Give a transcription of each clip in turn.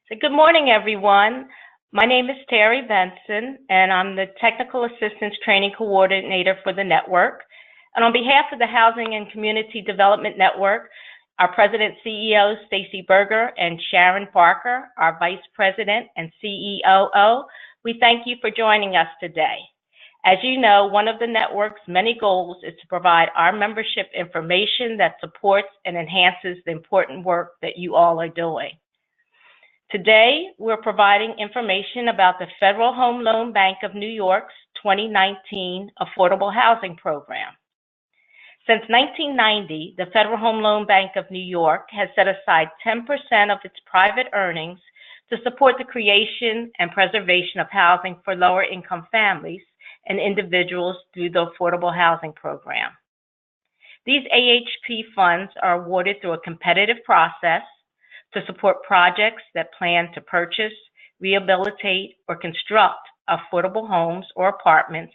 So good morning, everyone. My name is Terry Benson, and I'm the Technical Assistance Training Coordinator for the network. And on behalf of the Housing and Community Development Network, our President CEO, Stacy Berger, and Sharon Parker, our Vice President and CEOO, we thank you for joining us today. As you know, one of the network's many goals is to provide our membership information that supports and enhances the important work that you all are doing. Today, we're providing information about the Federal Home Loan Bank of New York's 2019 Affordable Housing Program. Since 1990, the Federal Home Loan Bank of New York has set aside 10% of its private earnings to support the creation and preservation of housing for lower-income families and individuals through the Affordable Housing Program. These AHP funds are awarded through a competitive process to support projects that plan to purchase, rehabilitate, or construct affordable homes or apartments,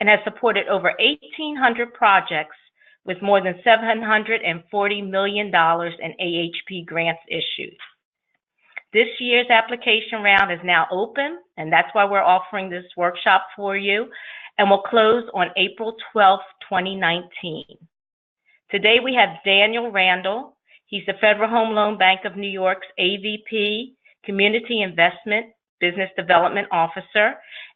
and has supported over 1,800 projects with more than $740 million in AHP grants issued. This year's application round is now open, and that's why we're offering this workshop for you, and will close on April 12, 2019. Today we have Daniel Randall. He's the Federal Home Loan Bank of New York's AVP, Community Investment Business Development Officer,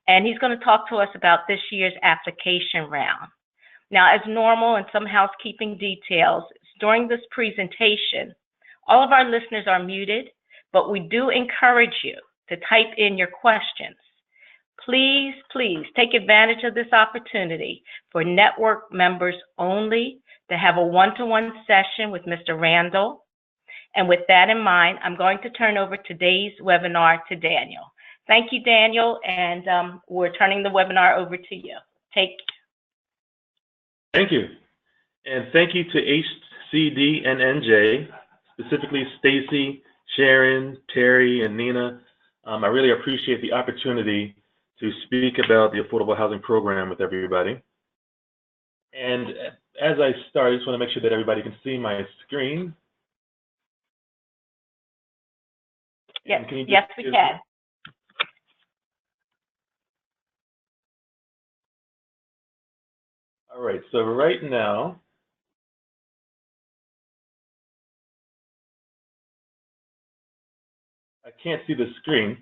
and he's going to talk to us about this year's application round. Now, as normal and some housekeeping details, during this presentation, all of our listeners are muted, but we do encourage you to type in your questions. Please take advantage of this opportunity for network members only to have a one-to-one session with Mr. Randall. And with that in mind, I'm going to turn over today's webinar to Daniel. Thank you, Daniel, and we're turning the webinar over to you. Thank you. And thank you to HCD and NJ, specifically Stacy, Sharon, Terry, and Nina. I really appreciate the opportunity to speak about the Affordable Housing Program with everybody. And as I start, I just want to make sure that everybody can see my screen. Yes, yes, we can. All right, so right now, I can't see the screen.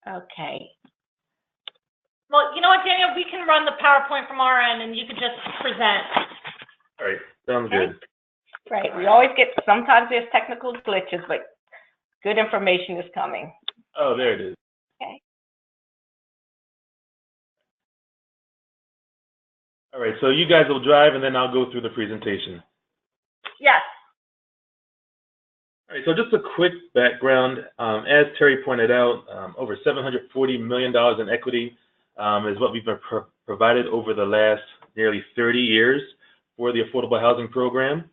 Okay. Well, you know what, Daniel? We can run the PowerPoint from our end, and you can just present. All right, sounds good. Right. We always get, sometimes there's technical glitches, but good information is coming. Oh, there it is. Okay. All right, so you guys will drive, and then I'll go through the presentation. Yes. All right, so just a quick background. As Terry pointed out, over $740 million in equity is what we've been provided over the last nearly 30 years for the Affordable Housing Program.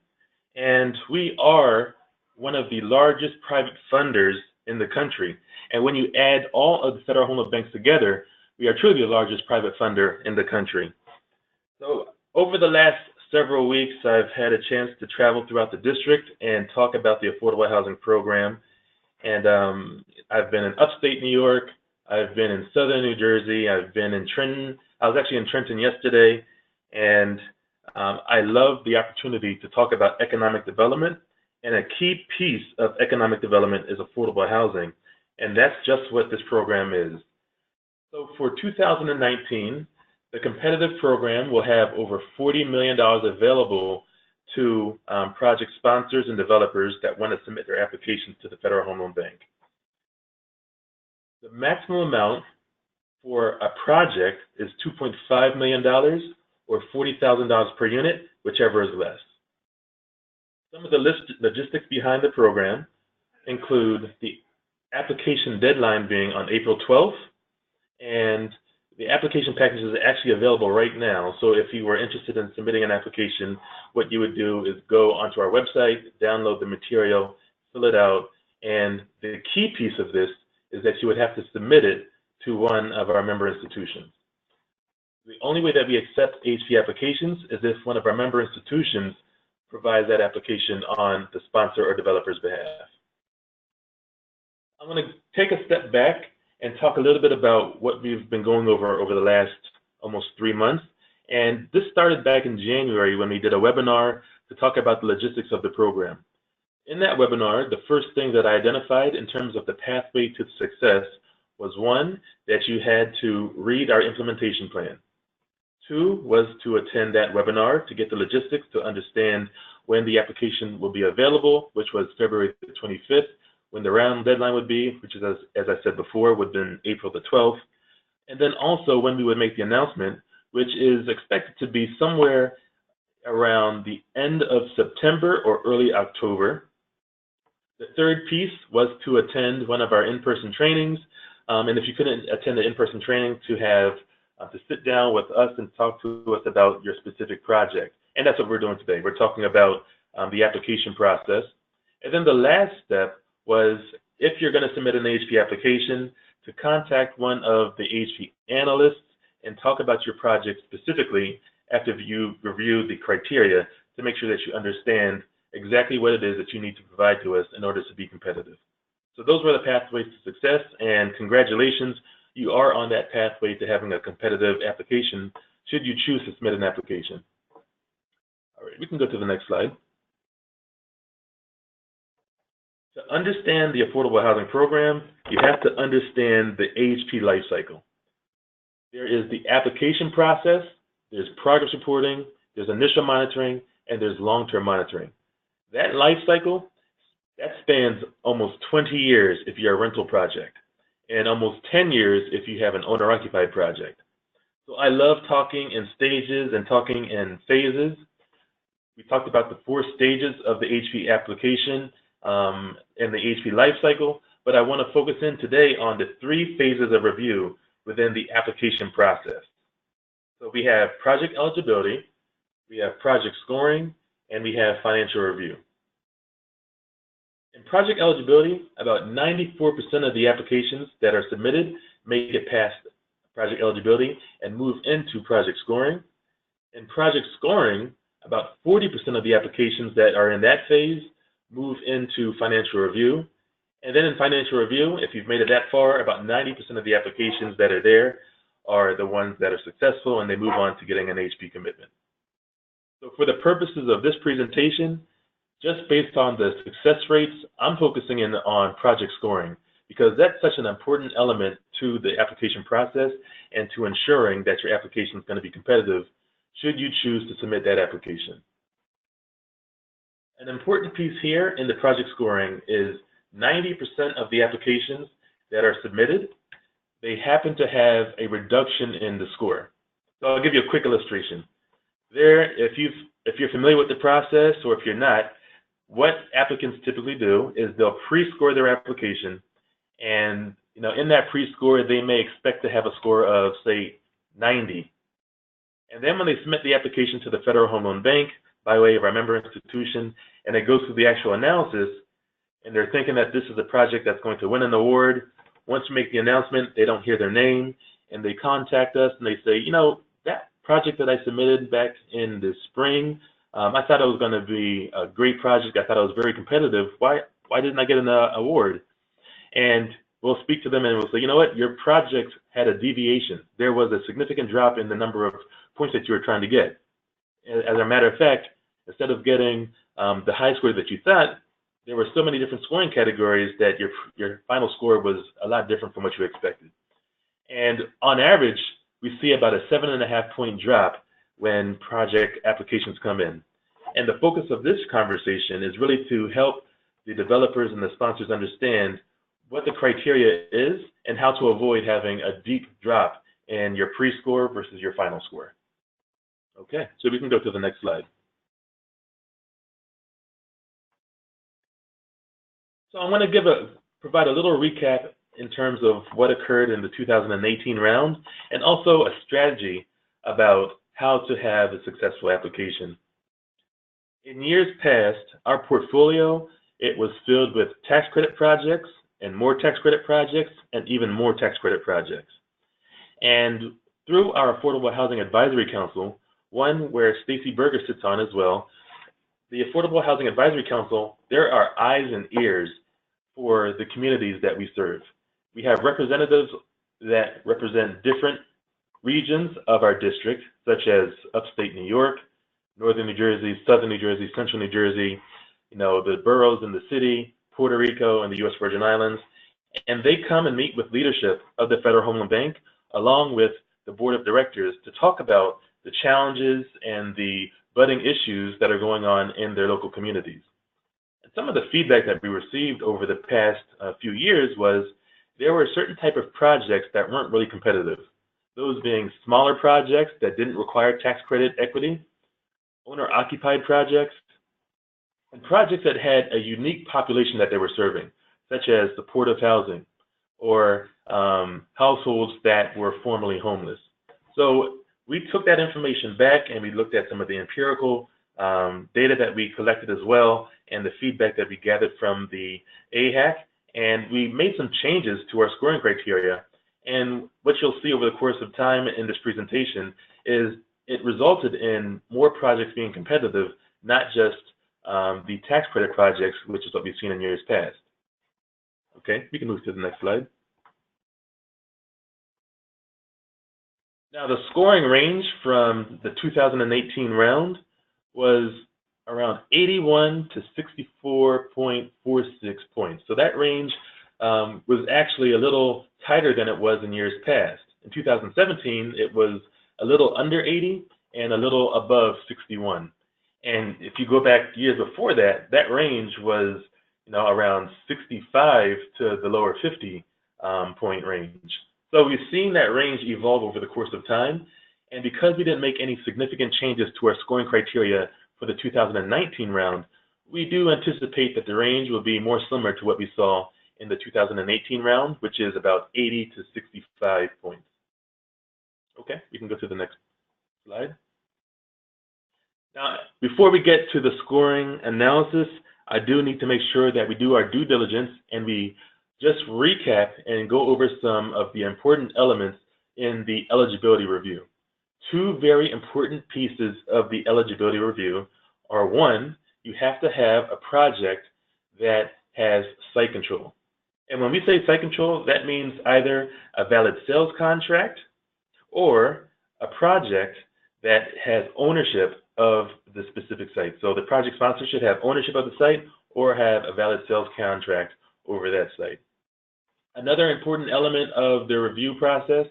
And we are one of the largest private funders in the country. And when you add all of the Federal Home Loan Banks together, we are truly the largest private funder in the country. So over the last several weeks, I've had a chance to travel throughout the district and talk about the Affordable Housing Program. And I've been in upstate New York, I've been in southern New Jersey, I've been in Trenton. I was actually in Trenton yesterday, and I love the opportunity to talk about economic development. And a key piece of economic development is affordable housing, and that's just what this program is. So for 2019, the competitive program will have over $40 million available to project sponsors and developers that want to submit their applications to the Federal Home Loan Bank. The maximum amount for a project is $2.5 million or $40,000 per unit, whichever is less. Some of the logistics behind the program include the application deadline being on April 12th, and the application package is actually available right now. So if you were interested in submitting an application, what you would do is go onto our website, download the material, fill it out, and the key piece of this is that you would have to submit it to one of our member institutions. The only way that we accept AHP applications is if one of our member institutions provides that application on the sponsor or developer's behalf. I'm going to take a step back and talk a little bit about what we've been going over the last almost 3 months. And this started back in January when we did a webinar to talk about the logistics of the program. In that webinar, the first thing that I identified in terms of the pathway to success was, one, that you had to read our implementation plan. Two was to attend that webinar to get the logistics to understand when the application will be available, which was February the 25th, when the round deadline would be, which is, as I said before, would have been April the 12th. And then also when we would make the announcement, which is expected to be somewhere around the end of September or early October. The third piece was to attend one of our in-person trainings. And if you couldn't attend the in-person training, to have to sit down with us and talk to us about your specific project. And that's what we're doing today. We're talking about the application process. And then the last step was, if you're going to submit an AHP application, to contact one of the AHP analysts and talk about your project specifically after you review the criteria to make sure that you understand exactly what it is that you need to provide to us in order to be competitive. So those were the pathways to success, and congratulations, you are on that pathway to having a competitive application should you choose to submit an application. All right, we can go to the next slide. To understand the Affordable Housing Program, you have to understand the AHP life cycle. There is the application process, there's progress reporting, there's initial monitoring, and there's long-term monitoring. That life cycle, that spans almost 20 years if you're a rental project, and almost 10 years if you have an owner-occupied project. So I love talking in stages and talking in phases. We talked about the 4 stages of the AHP application and the AHP life cycle, but I want to focus in today on the 3 phases of review within the application process. So we have project eligibility, we have project scoring, and we have financial review. In project eligibility, about 94% of the applications that are submitted make it past project eligibility and move into project scoring. In project scoring, about 40% of the applications that are in that phase move into financial review. And then in financial review, if you've made it that far, about 90% of the applications that are there are the ones that are successful, and they move on to getting an AHP commitment. So for the purposes of this presentation, just based on the success rates, I'm focusing in on project scoring, because that's such an important element to the application process and to ensuring that your application is going to be competitive should you choose to submit that application. An important piece here in the project scoring is 90% of the applications that are submitted, they happen to have a reduction in the score. So I'll give you a quick illustration. There, if you're familiar with the process, or if you're not, what applicants typically do is they'll pre-score their application, and in that pre-score, they may expect to have a score of, say, 90. And then when they submit the application to the Federal Home Loan Bank by way of our member institution, and it goes through the actual analysis, and they're thinking that this is a project that's going to win an award, once we make the announcement, they don't hear their name, and they contact us, and they say, that project that I submitted back in the spring, I thought it was going to be a great project. I thought it was very competitive. Why didn't I get an award? And we'll speak to them and we'll say, you know what, your project had a deviation. There was a significant drop in the number of points that you were trying to get. As a matter of fact, instead of getting the high score that you thought, there were so many different scoring categories that your final score was a lot different from what you expected. And on average, we see about a 7.5-point drop when project applications come in. And the focus of this conversation is really to help the developers and the sponsors understand what the criteria is and how to avoid having a deep drop in your pre-score versus your final score. Okay, so we can go to the next slide. So I want to provide a little recap in terms of what occurred in the 2018 round, and also a strategy about how to have a successful application. In years past, our portfolio, it was filled with tax credit projects and more tax credit projects and even more tax credit projects. And through our Affordable Housing Advisory Council, one where Stacy Berger sits on as well, the Affordable Housing Advisory Council, there are eyes and ears for the communities that we serve. We have representatives that represent different regions of our district, such as upstate New York, northern New Jersey, southern New Jersey, central New Jersey, the boroughs in the city, Puerto Rico, and the U.S. Virgin Islands. And they come and meet with leadership of the Federal Home Loan Bank, along with the board of directors, to talk about the challenges and the budding issues that are going on in their local communities. And some of the feedback that we received over the past few years was there were certain type of projects that weren't really competitive. Those being smaller projects that didn't require tax credit equity, owner-occupied projects, and projects that had a unique population that they were serving, such as supportive housing or households that were formerly homeless. So we took that information back and we looked at some of the empirical data that we collected as well, and the feedback that we gathered from the AHP, and we made some changes to our scoring criteria. And what you'll see over the course of time in this presentation is it resulted in more projects being competitive, not just the tax credit projects, which is what we've seen in years past. Okay, we can move to the next slide. Now, the scoring range from the 2018 round was around 81 to 64.46 points. So that range was actually a little tighter than it was in years past. In 2017, it was a little under 80 and a little above 61. And if you go back years before that, that range was around 65 to the lower 50 point range. So we've seen that range evolve over the course of time. And because we didn't make any significant changes to our scoring criteria for the 2019 round, we do anticipate that the range will be more similar to what we saw in the 2018 round, which is about 80 to 65 points. Okay, we can go to the next slide. Now, before we get to the scoring analysis, I do need to make sure that we do our due diligence and we just recap and go over some of the important elements in the eligibility review. Two very important pieces of the eligibility review are, one, you have to have a project that has site control. And when we say site control, that means either a valid sales contract or a project that has ownership of the specific site. So the project sponsor should have ownership of the site or have a valid sales contract over that site. Another important element of the review process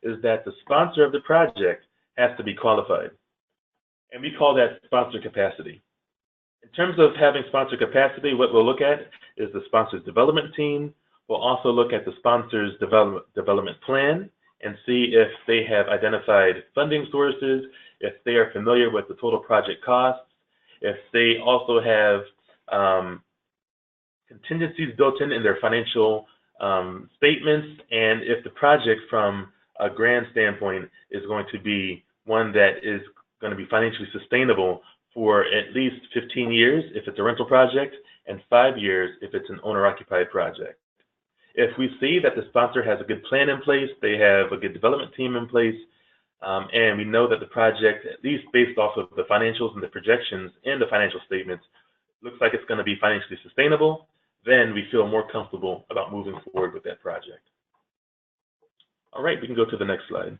is that the sponsor of the project has to be qualified. And we call that sponsor capacity. In terms of having sponsor capacity, what we'll look at is the sponsor's development team. We'll also look at the sponsor's development plan and see if they have identified funding sources, if they are familiar with the total project costs, if they also have contingencies built in their financial statements, and if the project from a grant standpoint is going to be one that is going to be financially sustainable for at least 15 years if it's a rental project and 5 years if it's an owner-occupied project. If we see that the sponsor has a good plan in place, they have a good development team in place, and we know that the project, at least based off of the financials and the projections and the financial statements, looks like it's going to be financially sustainable, then we feel more comfortable about moving forward with that project. All right, we can go to the next slide.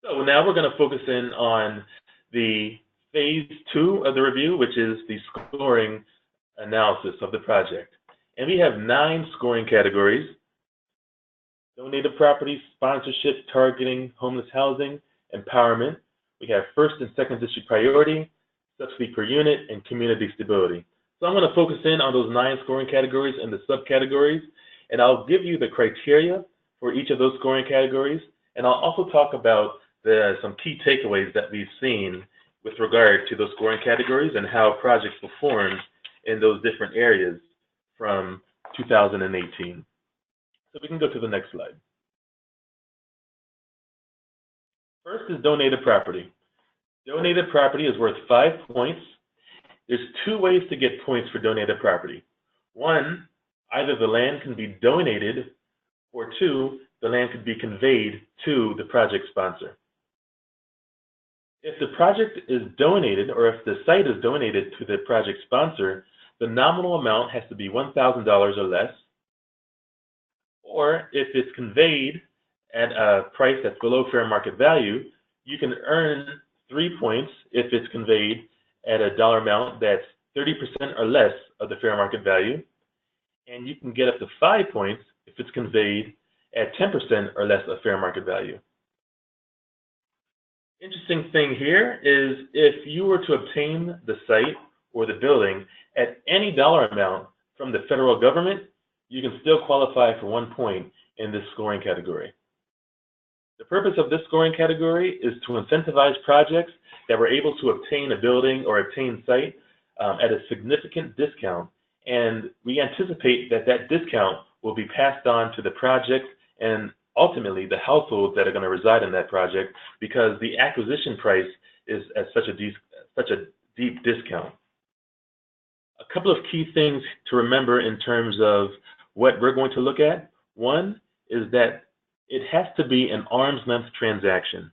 So now we're going to focus in on the phase 2 of the review, which is the scoring analysis of the project. And we have 9 scoring categories: donated property, sponsorship, targeting, homeless housing, empowerment. We have first and second district priority, subsidy per unit, and community stability. So I'm going to focus in on those 9 scoring categories and the subcategories, and I'll give you the criteria for each of those scoring categories, and I'll also talk about some key takeaways that we've seen with regard to those scoring categories and how projects performed in those different areas from 2018. So we can go to the next slide. First is donated property. Donated property is worth 5 points. There's 2 ways to get points for donated property. 1, either the land can be donated, or 2, the land could be conveyed to the project sponsor. If the project is donated, or if the site is donated to the project sponsor, the nominal amount has to be $1,000 or less, or if it's conveyed at a price that's below fair market value, you can earn 3 points if it's conveyed at a dollar amount that's 30% or less of the fair market value, and you can get up to 5 points if it's conveyed at 10% or less of fair market value. Interesting thing here is if you were to obtain the site or the building at any dollar amount from the federal government, you can still qualify for 1 point in this scoring category. The purpose of this scoring category is to incentivize projects that were able to obtain a building or obtain site at a significant discount, and we anticipate that that discount will be passed on to the project and ultimately the households that are going to reside in that project, because the acquisition price is at such a deep discount. A couple of key things to remember in terms of what we're going to look at. One is that it has to be an arm's length transaction.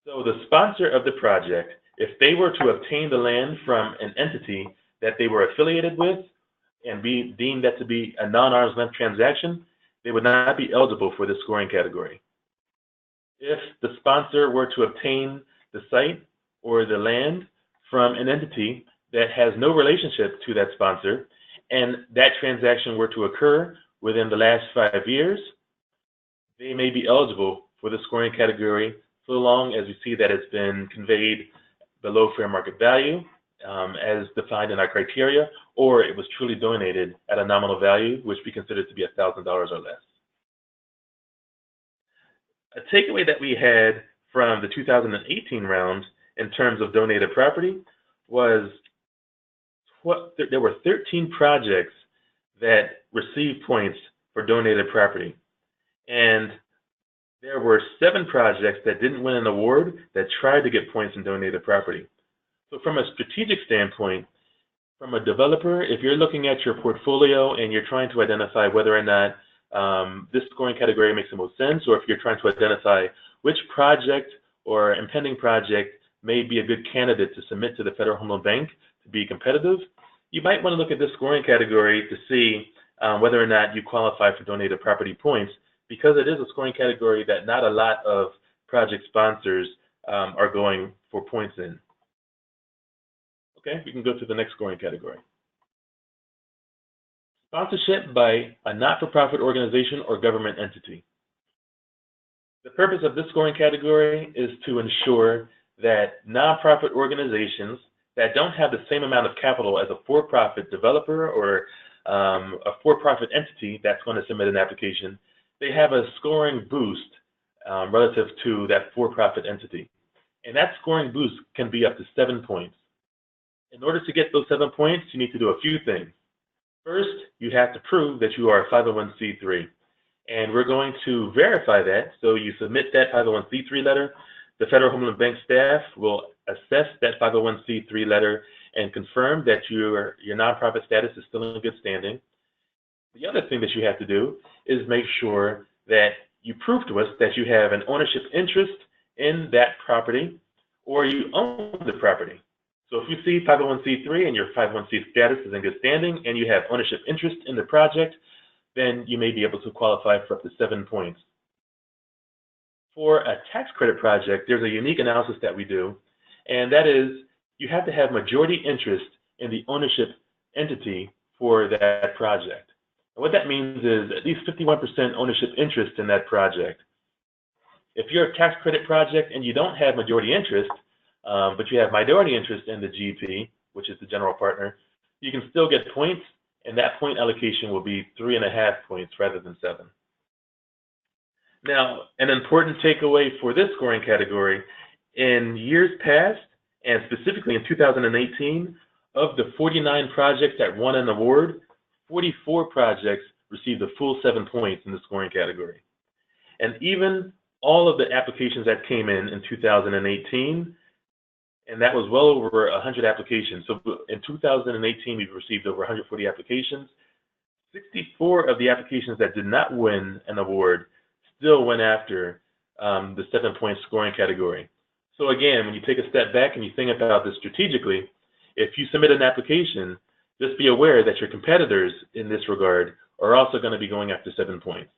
So the sponsor of the project, if they were to obtain the land from an entity that they were affiliated with and be deemed that to be a non-arm's length transaction, they would not be eligible for this scoring category. If the sponsor were to obtain the site or the land from an entity that has no relationship to that sponsor, and that transaction were to occur within the last 5 years, they may be eligible for the scoring category so long as we see that it's been conveyed below fair market value as defined in our criteria, or it was truly donated at a nominal value, which we consider to be $1,000 or less. A takeaway that we had from the 2018 round in terms of donated property was there were 13 projects that received points for donated property. And there were 7 projects that didn't win an award that tried to get points in donated property. So from a strategic standpoint, from a developer, if you're looking at your portfolio and you're trying to identify whether or not this scoring category makes the most sense, or if you're trying to identify which project or impending project may be a good candidate to submit to the Federal Home Loan Bank to be competitive, you might want to look at this scoring category to see whether or not you qualify for donated property points, because it is a scoring category that not a lot of project sponsors are going for points in. Okay, we can go to the next scoring category. Sponsorship by a not-for-profit organization or government entity. The purpose of this scoring category is to ensure that nonprofit organizations that don't have the same amount of capital as a for-profit developer or a for-profit entity that's going to submit an application, they have a scoring boost relative to that for-profit entity. And that scoring boost can be up to 7 points. In order to get those 7 points, you need to do a few things. First, you have to prove that you are a 501c3. And we're going to verify that. So you submit that 501c3 letter. The Federal Home Loan Bank staff will assess that 501c3 letter and confirm that your nonprofit status is still in good standing. The other thing that you have to do is make sure that you prove to us that you have an ownership interest in that property, or you own the property. So if you see 501c3 and your 501c status is in good standing and you have ownership interest in the project, then you may be able to qualify for up to 7 points. For a tax credit project, there's a unique analysis that we do, and that is you have to have majority interest in the ownership entity for that project. And what that means is at least 51% ownership interest in that project. If you're a tax credit project and you don't have majority interest, but you have minority interest in the GP, which is the general partner, you can still get points, and that point allocation will be 3.5 points rather than 7. Now, an important takeaway for this scoring category, in years past, and specifically in 2018, of the 49 projects that won an award, 44 projects received the full 7 points in the scoring category. And even all of the applications that came in 2018, and that was well over 100 applications. So in 2018, we've received over 140 applications. 64 of the applications that did not win an award still went after the 7-point scoring category. So again, when you take a step back and you think about this strategically, if you submit an application just be aware that your competitors in this regard are also going to be going after 7 points.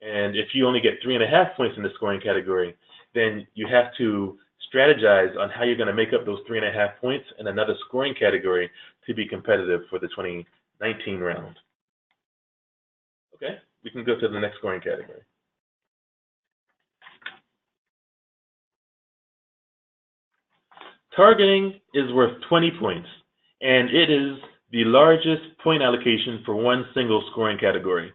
And if you only get 3.5 points in the scoring category, then you have to strategize on how you're going to make up those 3.5 points in another scoring category to be competitive for the 2019 round. Okay, we can go to the next scoring category. Targeting is worth 20 points, and it is the largest point allocation for one single scoring category.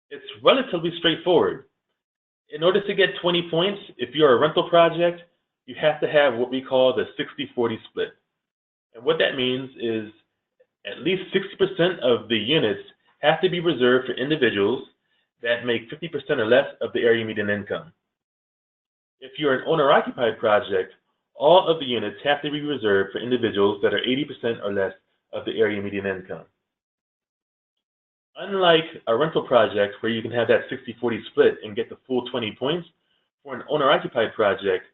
It's relatively straightforward. In order to get 20 points, if you're a rental project, you have to have what we call the 60-40 split. And what that means is at least 60% of the units have to be reserved for individuals that make 50% or less of the area median income. If you're an owner-occupied project, all of the units have to be reserved for individuals that are 80% or less of the area median income. Unlike a rental project where you can have that 60-40 split and get the full 20 points, for an owner-occupied project,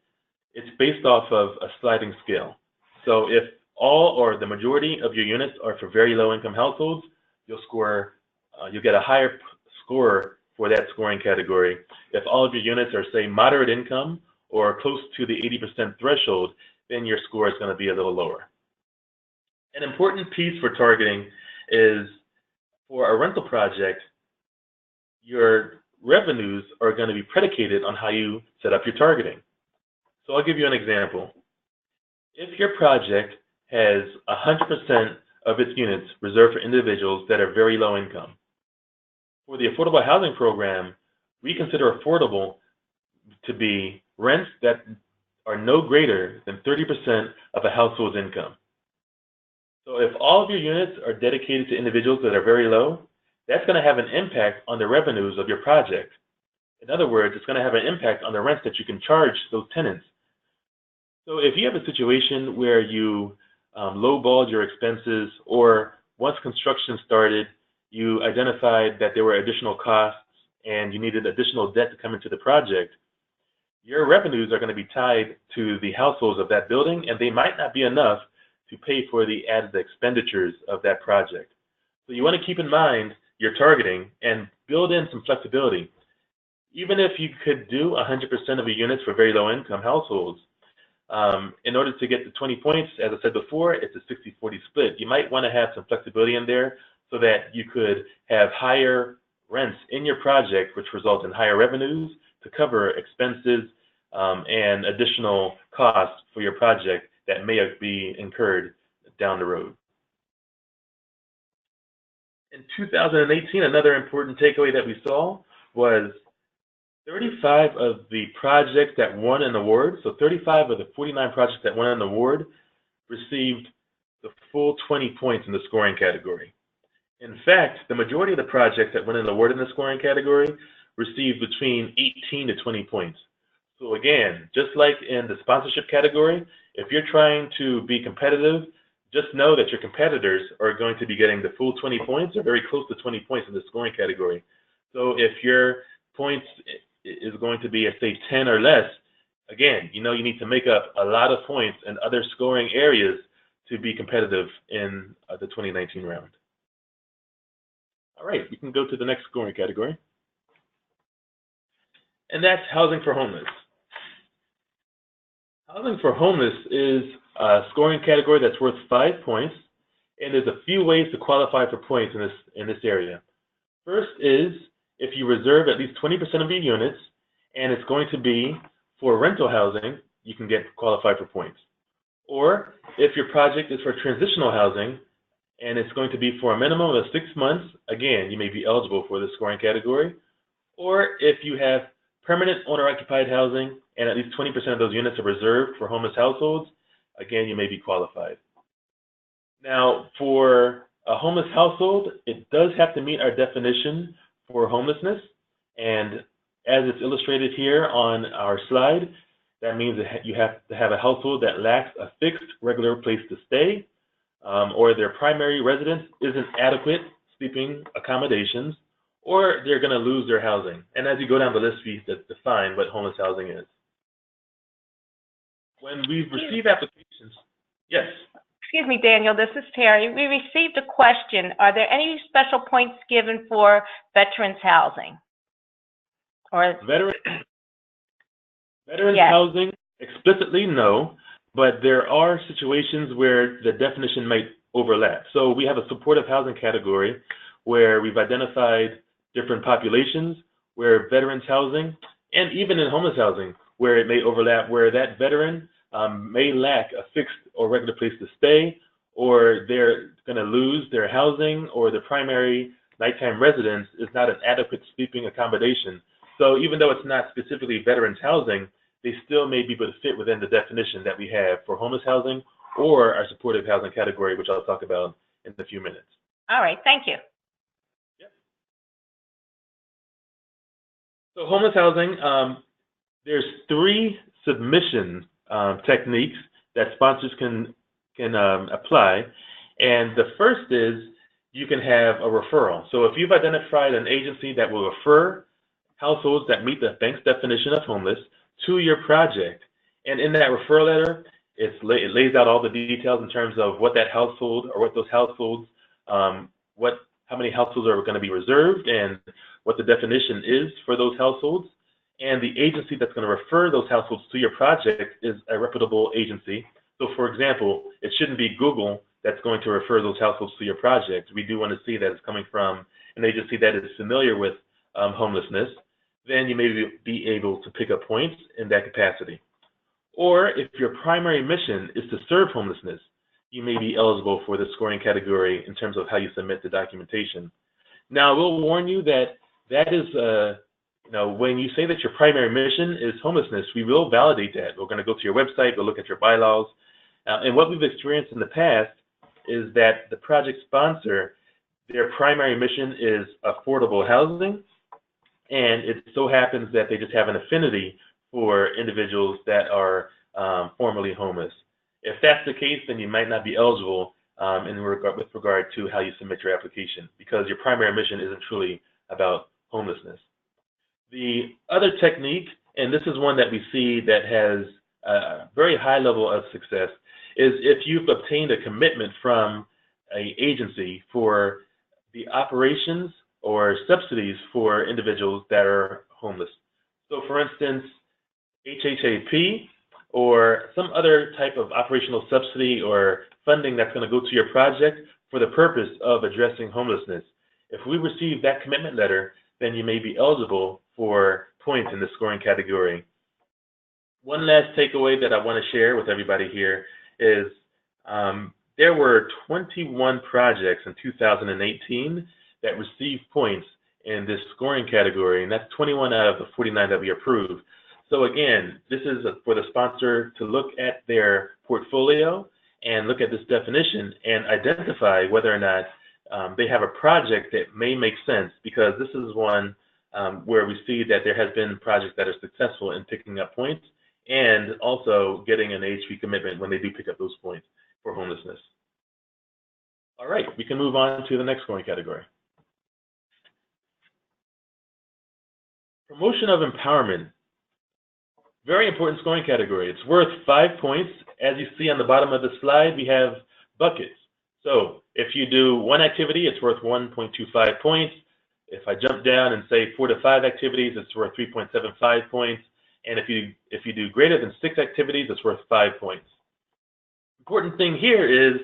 it's based off of a sliding scale. So if all or the majority of your units are for very low-income households, you'll get a higher score for that scoring category. If all of your units are, say, moderate income or close to the 80% threshold, then your score is going to be a little lower. An important piece for targeting is for a rental project, your revenues are going to be predicated on how you set up your targeting. So I'll give you an example. If your project has 100% of its units reserved for individuals that are very low income, for the affordable housing program, we consider affordable to be rents that are no greater than 30% of a household's income. So if all of your units are dedicated to individuals that are very low, that's going to have an impact on the revenues of your project. In other words, it's going to have an impact on the rents that you can charge those tenants. So if you have a situation where you lowballed your expenses, or once construction started, you identified that there were additional costs and you needed additional debt to come into the project, your revenues are going to be tied to the households of that building, and they might not be enough to pay for the added expenditures of that project. So you want to keep in mind your targeting and build in some flexibility. Even if you could do 100% of your units for very low income households, in order to get the 20 points, as I said before, it's a 60-40 split. You might want to have some flexibility in there so that you could have higher rents in your project, which result in higher revenues to cover expenses and additional costs for your project that may be incurred down the road. In 2018, another important takeaway that we saw was 35 of the projects that won an award, so 35 of the 49 projects that won an award received the full 20 points in the scoring category. In fact, the majority of the projects that won an award in the scoring category received between 18 to 20 points. So again, just like in the sponsorship category, if you're trying to be competitive, just know that your competitors are going to be getting the full 20 points or very close to 20 points in the scoring category. So if your points is going to be, say, 10 or less, again, you need to make up a lot of points in other scoring areas to be competitive in the 2019 round. All right, we can go to the next scoring category. And that's housing for homeless. Housing for homeless is a scoring category that's worth 5 points, and there's a few ways to qualify for points in this area. First is if you reserve at least 20% of your units, and it's going to be for rental housing, you can get qualified for points. Or if your project is for transitional housing, and it's going to be for a minimum of 6 months, again, you may be eligible for this scoring category. Or if you have permanent owner-occupied housing, and at least 20% of those units are reserved for homeless households, again, you may be qualified. Now, for a homeless household, it does have to meet our definition for homelessness, and as it's illustrated here on our slide, that means that you have to have a household that lacks a fixed, regular place to stay, or their primary residence isn't adequate sleeping accommodations, or they're going to lose their housing. And as you go down the list, we define what homeless housing is. When we receive applications, yes? Excuse me, Daniel, this is Terry. We received a question. Are there any special points given for veterans housing? Or Veterans yes. housing, explicitly no, but there are situations where the definition might overlap. So we have a supportive housing category where we've identified different populations where veterans housing, and even in homeless housing, where it may overlap, where that veteran may lack a fixed or regular place to stay, or they're going to lose their housing, or the primary nighttime residence is not an adequate sleeping accommodation. So even though it's not specifically veterans housing, they still may be able to fit within the definition that we have for homeless housing or our supportive housing category, which I'll talk about in a few minutes. All right, thank you. Yep. So homeless housing, there's 3 submission techniques that sponsors can apply, and the first is you can have a referral. So if you've identified an agency that will refer households that meet the bank's definition of homeless to your project, and in that referral letter, it lays out all the details in terms of what that household or what those households, how many households are going to be reserved, and what the definition is for those households. And the agency that's going to refer those households to your project is a reputable agency. So for example, it shouldn't be Google that's going to refer those households to your project. We do want to see that it's coming from an agency that is familiar with homelessness. Then you may be able to pick up points in that capacity. Or if your primary mission is to serve homelessness, you may be eligible for the scoring category in terms of how you submit the documentation. Now, we'll warn you that that is, when you say that your primary mission is homelessness, we will validate that. We're going to go to your website, we'll look at your bylaws. And what we've experienced in the past is that the project sponsor, their primary mission is affordable housing, and it so happens that they just have an affinity for individuals that are formerly homeless. If that's the case, then you might not be eligible with regard to how you submit your application, because your primary mission isn't truly about homelessness. The other technique, and this is one that we see that has a very high level of success, is if you've obtained a commitment from an agency for the operations or subsidies for individuals that are homeless. So for instance, AHP or some other type of operational subsidy or funding that's going to go to your project for the purpose of addressing homelessness. If we receive that commitment letter, then you may be eligible for points in the scoring category. One last takeaway that I want to share with everybody here is there were 21 projects in 2018 that received points in this scoring category, and that's 21 out of the 49 that we approved. So again, this is for the sponsor to look at their portfolio and look at this definition and identify whether or not they have a project that may make sense, because this is one where we see that there has been projects that are successful in picking up points and also getting an AHP commitment when they do pick up those points for homelessness. All right, we can move on to the next scoring category. Promotion of empowerment. Very important scoring category. It's worth 5 points. As you see on the bottom of the slide, we have buckets. So if you do one activity, it's worth 1.25 points. If I jump down and say 4 to 5 activities, it's worth 3.75 points. And if you do greater than 6 activities, it's worth 5 points. Important thing here is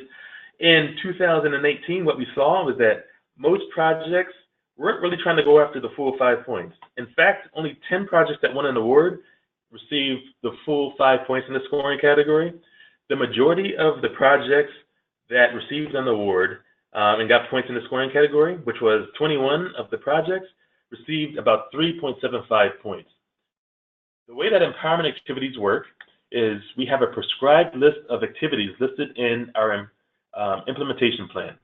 in 2018, what we saw was that most projects weren't really trying to go after the full 5 points. In fact, only 10 projects that won an award received the full 5 points in the scoring category. The majority of the projects that received an award and got points in the scoring category, which was 21 of the projects, received about 3.75 points. The way that empowerment activities work is we have a prescribed list of activities listed in our implementation plan.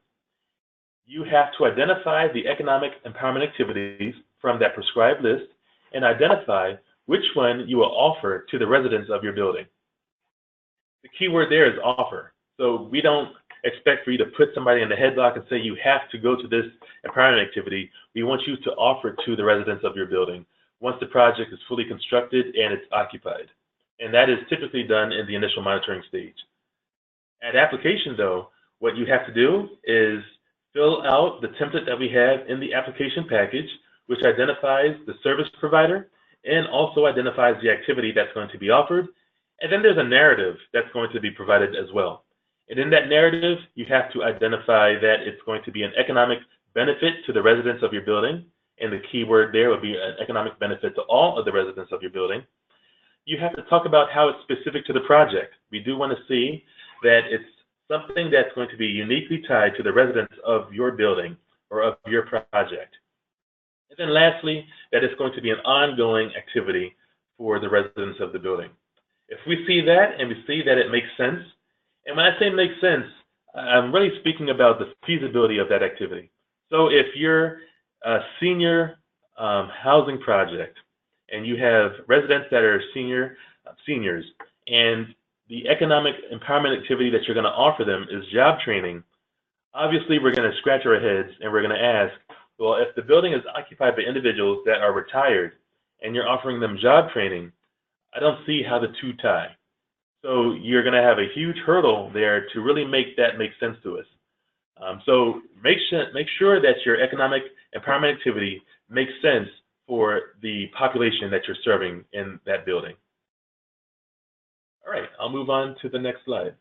You have to identify the economic empowerment activities from that prescribed list and identify which one you will offer to the residents of your building. The key word there is offer. So we don't expect for you to put somebody in the headlock and say you have to go to this empowerment activity. We want you to offer it to the residents of your building once the project is fully constructed and it's occupied. And that is typically done in the initial monitoring stage. At application, though, what you have to do is fill out the template that we have in the application package, which identifies the service provider and also identifies the activity that's going to be offered. And then there's a narrative that's going to be provided as well. And in that narrative, you have to identify that it's going to be an economic benefit to the residents of your building. And the key word there would be an economic benefit to all of the residents of your building. You have to talk about how it's specific to the project. We do want to see that it's something that's going to be uniquely tied to the residents of your building or of your project. And then lastly, that it's going to be an ongoing activity for the residents of the building. If we see that and we see that it makes sense, and when I say makes sense, I'm really speaking about the feasibility of that activity. So if you're a senior housing project and you have residents that are seniors, and the economic empowerment activity that you're going to offer them is job training, obviously we're going to scratch our heads and we're going to ask, well, if the building is occupied by individuals that are retired and you're offering them job training, I don't see how the two tie. So you're going to have a huge hurdle there to really make that make sense to us. So make sure that your economic empowerment activity makes sense for the population that you're serving in that building. All right, I'll move on to the next slide.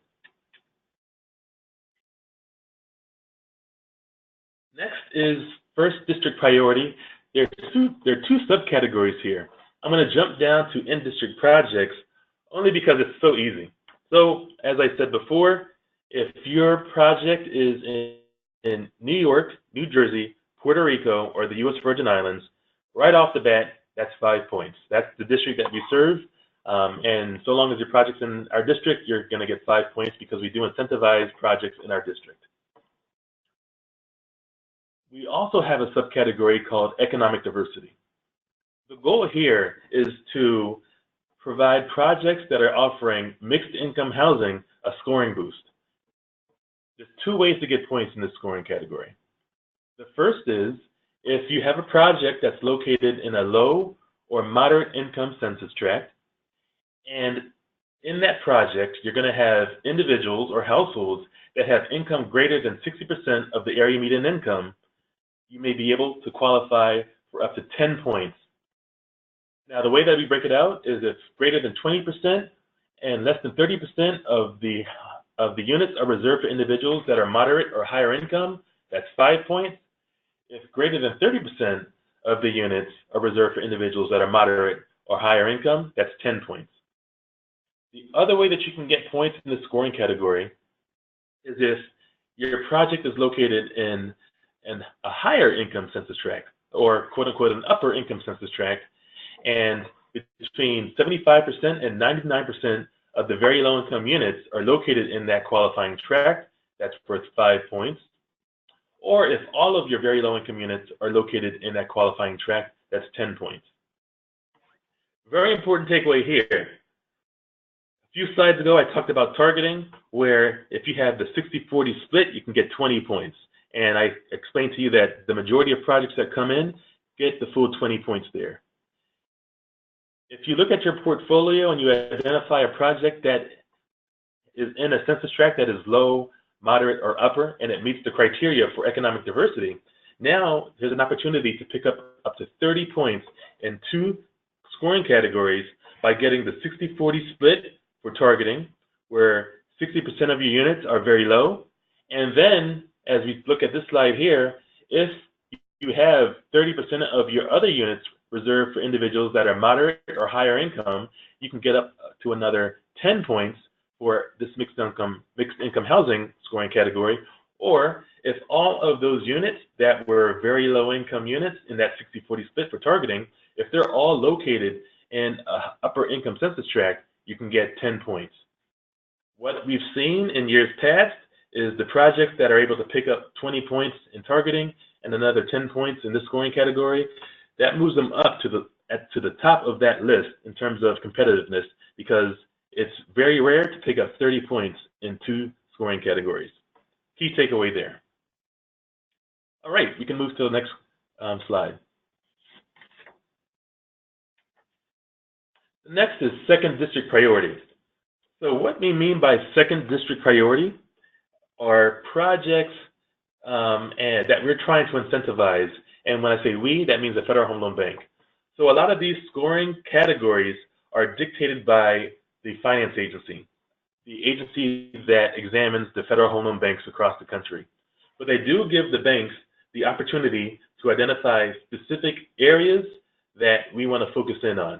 Next is first district priority. There are two subcategories here. I'm going to jump down to in-district projects only because it's so easy. So as I said before, if your project is in New York, New Jersey, Puerto Rico, or the U.S. Virgin Islands, right off the bat, that's 5 points. That's the district that we serve. And so long as your project's in our district, you're going to get 5 points because we do incentivize projects in our district. We also have a subcategory called economic diversity. The goal here is to provide projects that are offering mixed income housing a scoring boost. There's two ways to get points in this scoring category. The first is if you have a project that's located in a low or moderate income census tract, and in that project, you're going to have individuals or households that have income greater than 60% of the area median income, you may be able to qualify for up to 10 points. Now, the way that we break it out is if greater than 20% and less than 30% of the units are reserved for individuals that are moderate or higher income, that's 5 points. If greater than 30% of the units are reserved for individuals that are moderate or higher income, that's 10 points. The other way that you can get points in the scoring category is if your project is located in a higher income census tract, or quote unquote an upper income census tract, and between 75% and 99% of the very low income units are located in that qualifying tract, that's worth 5 points. Or if all of your very low income units are located in that qualifying tract, that's 10 points. Very important takeaway here. A few slides ago, I talked about targeting, where if you have the 60-40 split, you can get 20 points. And I explained to you that the majority of projects that come in get the full 20 points there. If you look at your portfolio and you identify a project that is in a census tract that is low, moderate, or upper, and it meets the criteria for economic diversity, now there's an opportunity to pick up to 30 points in two scoring categories by getting the 60-40 split for targeting, where 60% of your units are very low. And then, as we look at this slide here, if you have 30% of your other units reserved for individuals that are moderate or higher income, you can get up to another 10 points for this mixed income housing scoring category. Or if all of those units that were very low income units in that 60-40 split for targeting, if they're all located in an upper income census tract, you can get 10 points. What we've seen in years past is the projects that are able to pick up 20 points in targeting and another 10 points in this scoring category, that moves them up to the top of that list in terms of competitiveness, because it's very rare to pick up 30 points in two scoring categories. Key takeaway there. All right, we can move to the next slide. The next is second district priorities. So what we mean by second district priority are projects and that we're trying to incentivize. And when I say we, that means the Federal Home Loan Bank. So a lot of these scoring categories are dictated by the finance agency, the agency that examines the Federal Home Loan Banks across the country. But they do give the banks the opportunity to identify specific areas that we want to focus in on.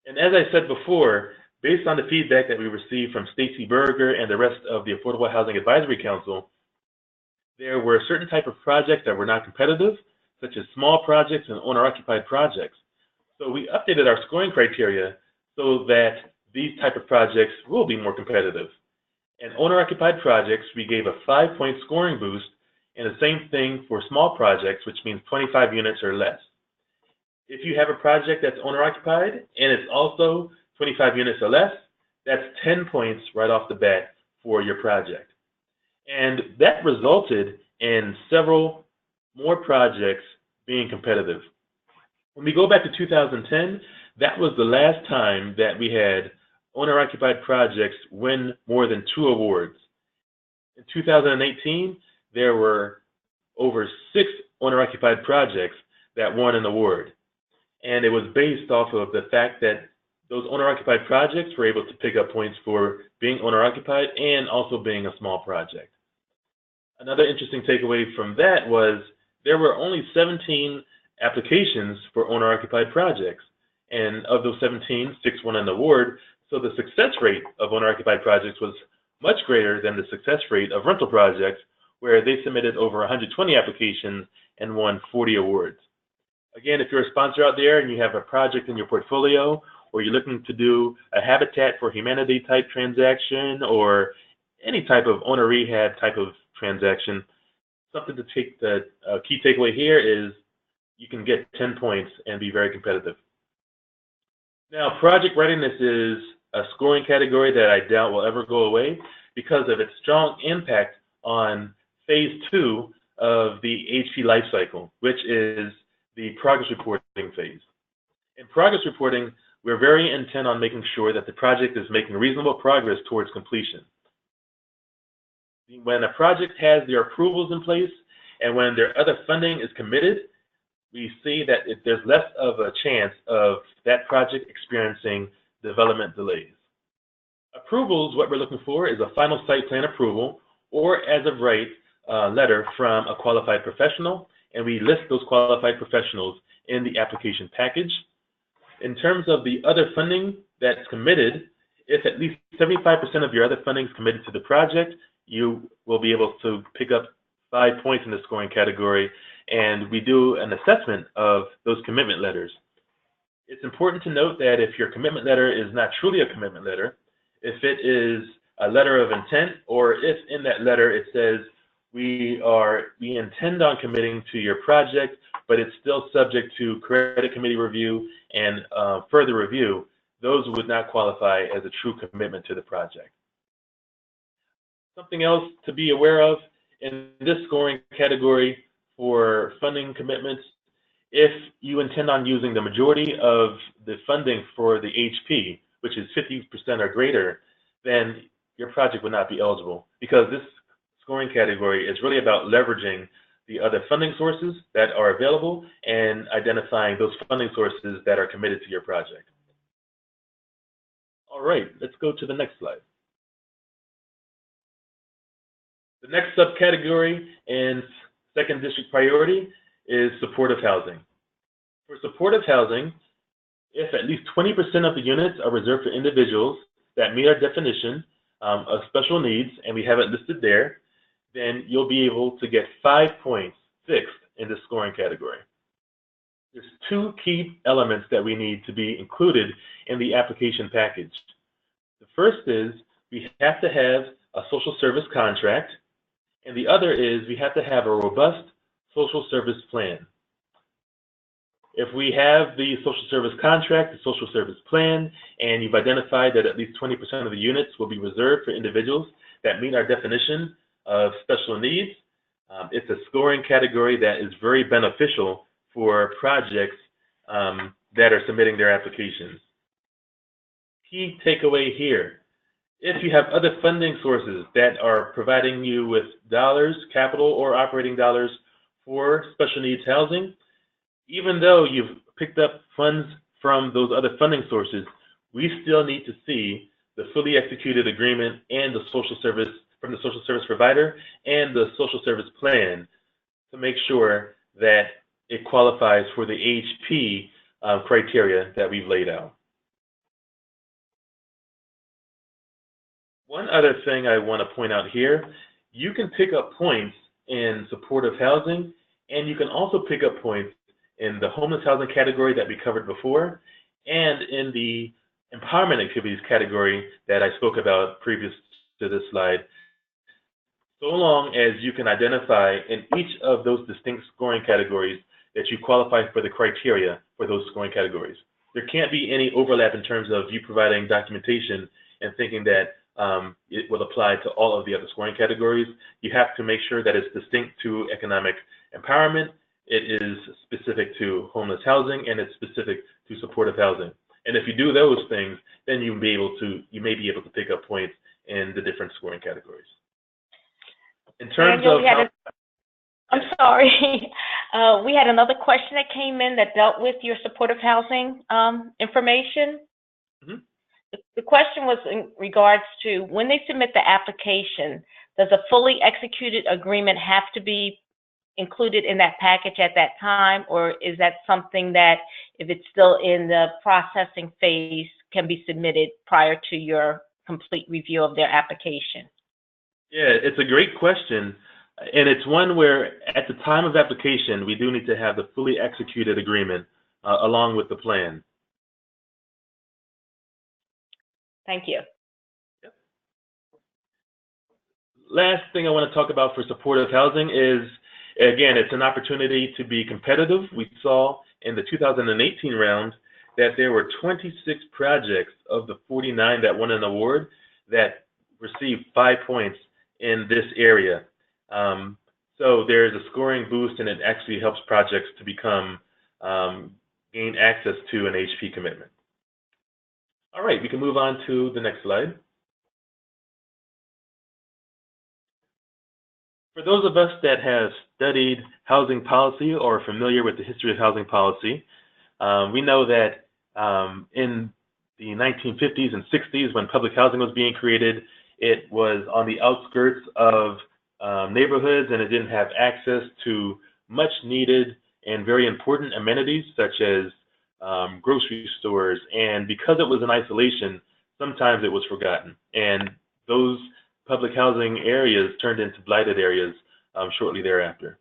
And as I said before, based on the feedback that we received from Stacy Berger and the rest of the Affordable Housing Advisory Council, there were certain type of projects that were not competitive, such as small projects and owner-occupied projects. So we updated our scoring criteria so that these type of projects will be more competitive. And owner-occupied projects, we gave a 5-point scoring boost, and the same thing for small projects, which means 25 units or less. If you have a project that's owner-occupied and it's also 25 units or less, that's 10 points right off the bat for your project. And that resulted in several more projects being competitive. When we go back to 2010, that was the last time that we had owner-occupied projects win more than 2 awards. In 2018, there were over 6 owner-occupied projects that won an award. And it was based off of the fact that those owner-occupied projects were able to pick up points for being owner-occupied and also being a small project. Another interesting takeaway from that was there were only 17 applications for owner-occupied projects. And of those 17, 6 won an award. So the success rate of owner-occupied projects was much greater than the success rate of rental projects, where they submitted over 120 applications and won 40 awards. Again, if you're a sponsor out there and you have a project in your portfolio, or you're looking to do a Habitat for Humanity type transaction, or any type of owner rehab type of transaction, something to take the key takeaway here is you can get 10 points and be very competitive. Now, project readiness is a scoring category that I doubt will ever go away because of its strong impact on phase 2 of the AHP life cycle, which is the progress reporting phase. In progress reporting, we're very intent on making sure that the project is making reasonable progress towards completion. When a project has their approvals in place and when their other funding is committed, we see that there's less of a chance of that project experiencing development delays. Approvals, what we're looking for is a final site plan approval or as of right letter from a qualified professional, and we list those qualified professionals in the application package. In terms of the other funding that's committed, if at least 75% of your other funding is committed to the project, you will be able to pick up 5 points in the scoring category, and we do an assessment of those commitment letters. It's important to note that if your commitment letter is not truly a commitment letter, if it is a letter of intent, or if in that letter it says we intend on committing to your project, but it's still subject to credit committee review and further review, those would not qualify as a true commitment to the project. Something else to be aware of in this scoring category for funding commitments, if you intend on using the majority of the funding for the HP, which is 50% or greater, then your project would not be eligible, because this scoring category is really about leveraging the other funding sources that are available and identifying those funding sources that are committed to your project. All right, let's go to the next slide. The next subcategory in second district priority is supportive housing. For supportive housing, if at least 20% of the units are reserved for individuals that meet our definition of special needs, and we have it listed there, then you'll be able to get 5 points fixed in this scoring category. There's 2 key elements that we need to be included in the application package. The first is we have to have a social service contract, and the other is we have to have a robust social service plan. If we have the social service contract, the social service plan, and you've identified that at least 20% of the units will be reserved for individuals that meet our definition of special needs, it's a scoring category that is very beneficial for projects that are submitting their applications. Key takeaway here If you have other funding sources that are providing you with dollars, capital or operating dollars for special needs housing, even though you've picked up funds from those other funding sources, we still need to see the fully executed agreement and the social service from the social service provider and the social service plan to make sure that it qualifies for the AHP criteria that we've laid out. One other thing I want to point out here, you can pick up points in supportive housing, and you can also pick up points in the homeless housing category that we covered before, and in the empowerment activities category that I spoke about previous to this slide, so long as you can identify in each of those distinct scoring categories that you qualify for the criteria for those scoring categories. There can't be any overlap in terms of you providing documentation and thinking that it will apply to all of the other scoring categories. You have to make sure that it's distinct to economic empowerment, it is specific to homeless housing, and it's specific to supportive housing. And if you do those things, then you may be able to pick up points in the different scoring categories. In terms Daniel, of I'm sorry. We had another question that came in that dealt with your supportive housing information. Mm-hmm. The question was in regards to when they submit the application, does a fully executed agreement have to be included in that package at that time, or is that something that, if it's still in the processing phase, can be submitted prior to your complete review of their application? Yeah, it's a great question, and it's one where at the time of application, we do need to have the fully executed agreement along with the plan. Thank you. Yep. Last thing I want to talk about for supportive housing is, again, it's an opportunity to be competitive. We saw in the 2018 round that there were 26 projects of the 49 that won an award that received 5 points in this area. So there's a scoring boost, and it actually helps projects to become, gain access to an AHP commitment. All right, we can move on to the next slide. For those of us that have studied housing policy or are familiar with the history of housing policy, we know that in the 1950s and 60s, when public housing was being created, it was on the outskirts of neighborhoods, and it didn't have access to much needed and very important amenities such as grocery stores. And because it was in isolation, sometimes it was forgotten. And those public housing areas turned into blighted areas shortly thereafter.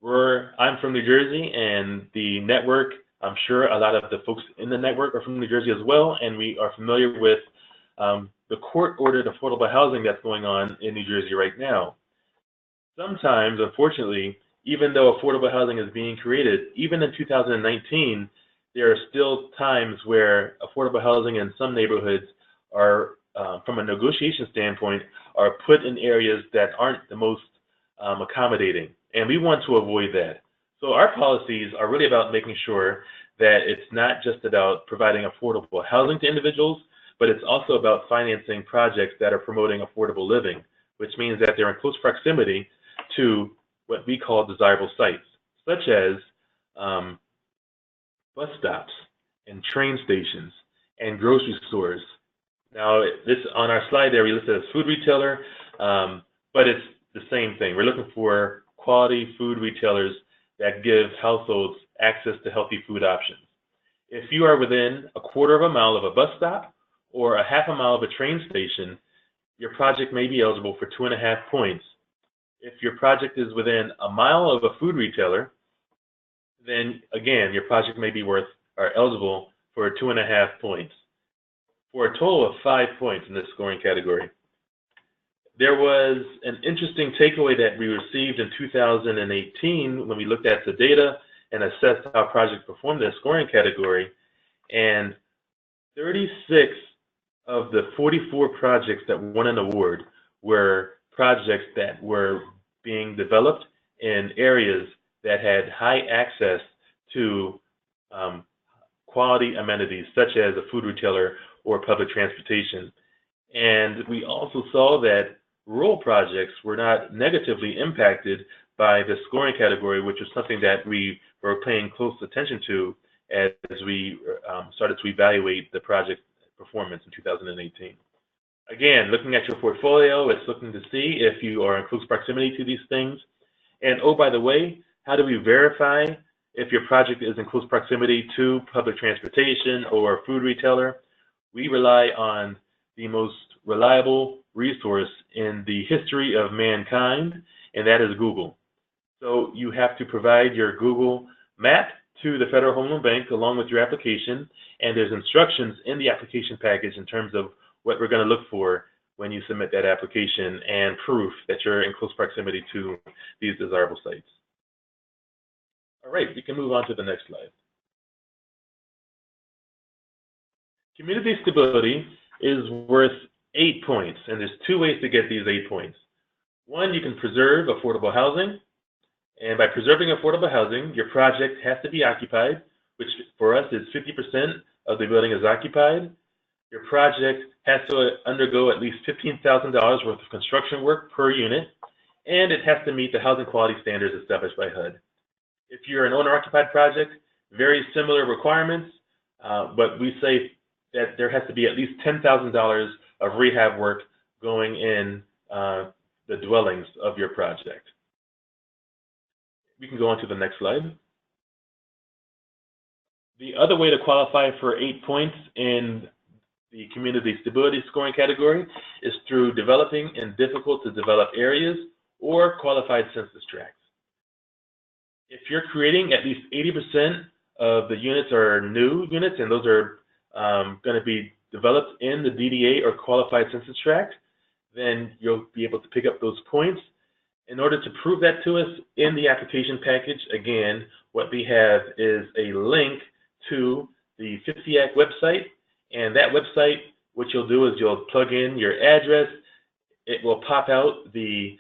I'm from New Jersey, and the network, I'm sure a lot of the folks in the network are from New Jersey as well, and we are familiar with the court-ordered affordable housing that's going on in New Jersey right now. Sometimes, unfortunately, even though affordable housing is being created, even in 2019, there are still times where affordable housing in some neighborhoods are, from a negotiation standpoint, are put in areas that aren't the most accommodating, and we want to avoid that. So our policies are really about making sure that it's not just about providing affordable housing to individuals, but it's also about financing projects that are promoting affordable living, which means that they're in close proximity to what we call desirable sites, such as bus stops and train stations and grocery stores. Now, this on our slide there, we listed as food retailer, but it's the same thing. We're looking for quality food retailers that give households access to healthy food options. If you are within a quarter of a mile of a bus stop or a half a mile of a train station, your project may be eligible for 2.5 points. If your project is within a mile of a food retailer, then again, your project may be eligible for 2.5 points, for a total of 5 points in this scoring category. There was an interesting takeaway that we received in 2018 when we looked at the data and assessed how projects performed in the scoring category, and 36 of the 44 projects that won an award were projects that were being developed in areas that had high access to quality amenities, such as a food retailer or public transportation. And we also saw that rural projects were not negatively impacted by the scoring category, which was something that we were paying close attention to as we started to evaluate the project performance in 2018. Again, looking at your portfolio, it's looking to see if you are in close proximity to these things. And oh, by the way, how do we verify if your project is in close proximity to public transportation or a food retailer? We rely on the most reliable resource in the history of mankind, and that is Google. So you have to provide your Google map to the Federal Home Loan Bank along with your application, and there's instructions in the application package in terms of what we're going to look for when you submit that application and proof that you're in close proximity to these desirable sites. All right, we can move on to the next slide. Community stability is worth 8 points, and there's two ways to get these 8 points. One, you can preserve affordable housing, and by preserving affordable housing, your project has to be occupied, which for us is 50% of the building is occupied. Your project has to undergo at least $15,000 worth of construction work per unit, and it has to meet the housing quality standards established by HUD. If you're an owner-occupied project, very similar requirements, but we say that there has to be at least $10,000 of rehab work going in the dwellings of your project. We can go on to the next slide. The other way to qualify for 8 points in the community stability scoring category is through developing in difficult to develop areas or qualified census tracts. If you're creating at least 80% of the units are new units, and those are going to be developed in the DDA or qualified census tract, then you'll be able to pick up those points. In order to prove that to us in the application package, again, what we have is a link to the 50-Act website. And that website, what you'll do is you'll plug in your address. It will pop out the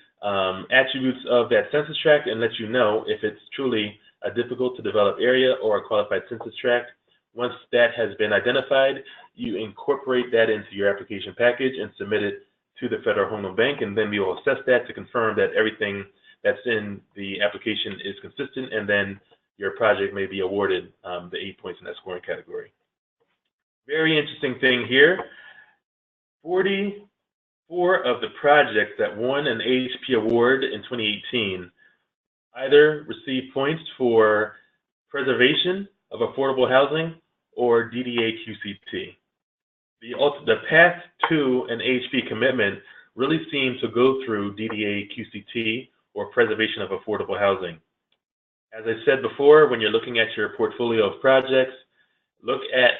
attributes of that census tract and let you know if it's truly a difficult to develop area or a qualified census tract. Once that has been identified, you incorporate that into your application package and submit it to the Federal Home Loan Bank, and then we will assess that to confirm that everything that's in the application is consistent, and then your project may be awarded the 8 points in that scoring category. Very interesting thing here, 44 of the projects that won an AHP award in 2018 either received points for preservation of affordable housing or DDA QCT. The path to an AHP commitment really seems to go through DDA QCT or preservation of affordable housing. As I said before, when you're looking at your portfolio of projects, look at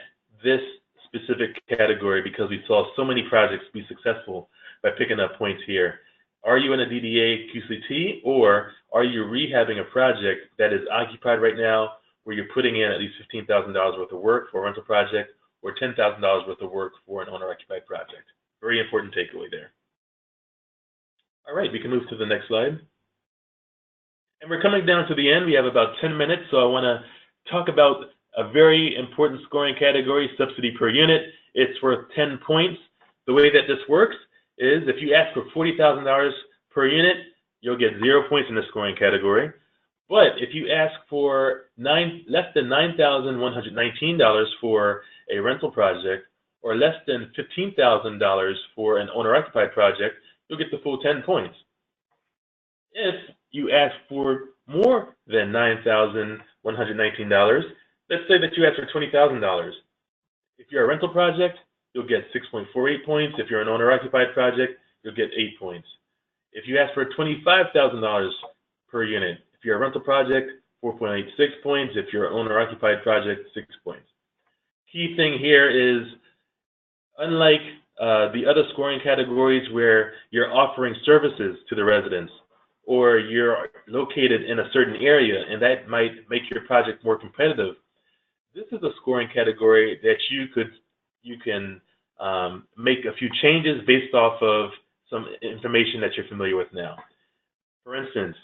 this specific category because we saw so many projects be successful by picking up points here. Are you in a DDA QCT, or are you rehabbing a project that is occupied right now where you're putting in at least $15,000 worth of work for a rental project or $10,000 worth of work for an owner-occupied project? Very important takeaway there. All right, we can move to the next slide. And we're coming down to the end. We have about 10 minutes, so I want to talk about a very important scoring category, subsidy per unit. It's worth 10 points. The way that this works is if you ask for $40,000 per unit, you'll get 0 points in the scoring category. But if you ask for less than $9,119 for a rental project or less than $15,000 for an owner-occupied project, you'll get the full 10 points. If you ask for more than $9,119, let's say that you ask for $20,000. If you're a rental project, you'll get 6.48 points. If you're an owner-occupied project, you'll get 8 points. If you ask for $25,000 per unit, if you're a rental project, 4.86 points. If you're an owner-occupied project, 6 points. Key thing here is, unlike the other scoring categories where you're offering services to the residents or you're located in a certain area and that might make your project more competitive, this is a scoring category that you can make a few changes based off of some information that you're familiar with now. For instance,